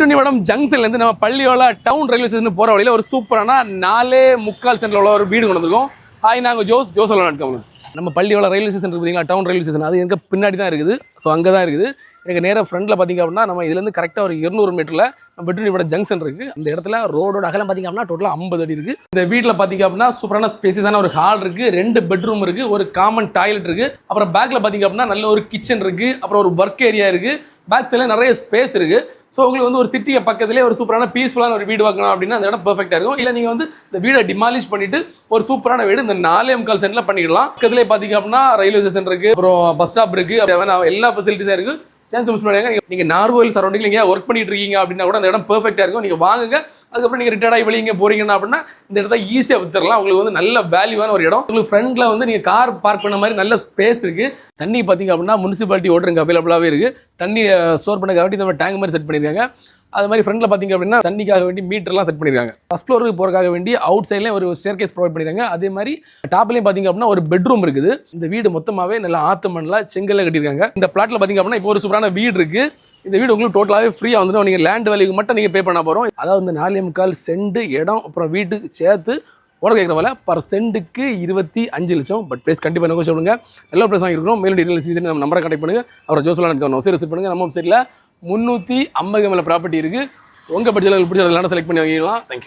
வெட்டுனிவடம் ஜங்ஷன்லேருந்து நம்ம பள்ளியோல down railway station போகிற வழியில் ஒரு சூப்பரான 4.25 சென்டில் உள்ள ஒரு வீடு கொண்டு வந்திருக்கோம். ஹாய், நாங்கள் ஜோஸ் இருக்கோம். நம்ம பள்ளியோல ரயில்வே ஸ்டேஷன் இருக்குது பார்த்தீங்களா, டவுன் ரயில்வே ஸ்டேஷன். அது எங்கே பின்னாடி தான் இருக்குது. ஸோ அங்கே தான் இருக்குது. எனக்கு நேராக ஃப்ரண்ட்டில் பார்த்திங்க அப்படின்னா நம்ம இதுலேருந்து கரெக்டாக ஒரு 200 மீட்டரில் வெட்டுனிவடம் ஜங்ஷன் இருக்குது. அந்த இடத்துல ரோடோட அகலம் பார்த்திங்க அப்படின்னா டோட்டலாக 50 அடி இருக்குது. இந்த வீட்டில் பார்த்திங்க அப்படின்னா சூப்பரான ஸ்பேசியஸான ஒரு ஹால் இருக்குது, 2 பெட்ரூம் இருக்குது, ஒரு காமன் டாய்லெட் இருக்குது. அப்புறம் பேக்கில் பார்த்திங்க அப்படின்னா நல்ல ஒரு கிச்சன் இருக்குது, அப்புறம் ஒரு ஒர்க் ஏரியா இருக்குது. பேக் சைடில் நிறைய ஸ்பேஸ் இருக்குது. ஸோ உங்களுக்கு வந்து ஒரு சிட்டியை பக்கத்துலேயே ஒரு சூப்பரான பீஸ்ஃபுல்லான ஒரு வீடு வாங்கணும் அப்படின்னா அந்த இடம் பெர்ஃபெக்டாக இருக்கும். இல்லை நீங்கள் வந்து இந்த வீடை டிமாலிஷ் பண்ணிட்டு ஒரு சூப்பரான வீடு இந்த 4.25 சென்டில் பண்ணிக்கலாம். பக்கத்துலேயே பார்த்திங்க அப்படின்னா ரயில்வே ஸ்டேஷன் இருக்குது, அப்புறம் பஸ் ஸ்டாப் இருக்குது, எல்லா ஃபெசிலிட்டிஸாக இருக்குது. சான்ஸ் மிஸ் பண்ணுங்க. நீங்கள் நார்மல் சரௌண்டிங்கில் நீங்கள் ஒர்க் பண்ணிட்டு இருக்கீங்க அப்படின்னா கூட அந்த இடம் பெர்ஃபெக்டாக இருக்கும். நீங்கள் வாங்குங்க. அதுக்கப்புறம் நீங்கள் ரிட்டையர்ட் ஆகி வெளியே போறீங்கன்னா அப்படின்னா இந்த இடத்த ஈஸியாக வித்துடலாம். உங்களுக்கு வந்து நல்ல வேல்யூவான ஒரு இடம். உங்களுக்கு ஃப்ரண்ட்ல வந்து நீங்கள் கார் பார்க் பண்ண மாதிரி நல்ல ஸ்பேஸ் இருக்குது. தண்ணி பார்த்தீங்க அப்படின்னா முனிசிபாலிட்டி ஓட்டருக்கு அவைலபிளாகவே இருக்குது. தண்ணி ஸ்டோர் பண்ண வேண்டி இந்த டேங்க் மாதிரி செட் பண்ணியிருக்காங்க. அது மாதிரி ஃப்ரண்ட்ல பார்த்தீங்க அப்படின்னா தண்ணிக்காக வேண்டி மீட்டர்லாம் செட் பண்ணியிருக்காங்க. ஃபர்ஸ்ட் ஃப்ளோருக்கு போகிறக்காக வேண்டி அவுட் சைட்லேயும் ஒரு ஸ்டேர்கேஸ் ப்ரொவைட் பண்ணியிருக்காங்க. அதே மாதிரி டாப்லேயும் பார்த்தீங்க அப்படின்னா ஒரு பெட்ரூம் இருக்குது. இந்த வீடு மொத்தமாகவே நல்ல ஆத்து மண்ணில் செங்கல்ல கட்டியிருக்காங்க. இந்த பிளாட்ல பார்த்தீங்க அப்படின்னா இப்போ ஒரு சூப்பரான வீடு இருக்குது. இந்த வீடு உங்களுக்கு டோட்டலாகவே ஃப்ரீயாக வந்துடும். நீங்கள் லேண்ட் வேல்யூக்கு மட்டும் நீங்கள் பே பண்ண போகிறோம். அதாவது இந்த 4.25 சென்ட் இடம் அப்புறம் வீட்டுக்கு சேர்த்து உனக்கு கேட்குற வேலை பர் சென்ட்டுக்கு 25 லட்சம். பட் ப்ரைஸ் கண்டிப்பாக என்ன சொல்லுங்கள். நல்ல ப்ரைஸ் வாங்கியிருக்கிறோம். மேலும் டீட்டெயில்ஸ் நம்ம நம்பரை கனெக்ட் பண்ணுங்கள். அப்புறம் ஜோஸ்லாம் எனக்கு நோசை ரிசீவ் பண்ணுங்கள். நம்ம சைடில் 350 மேலே ப்ராப்பர்ட்டி இருக்குது. உங்கள் பட்ஜெட்டில் பிடிச்ச செலக்ட் பண்ணி வாங்கிக்கலாம். தேங்க்யூ.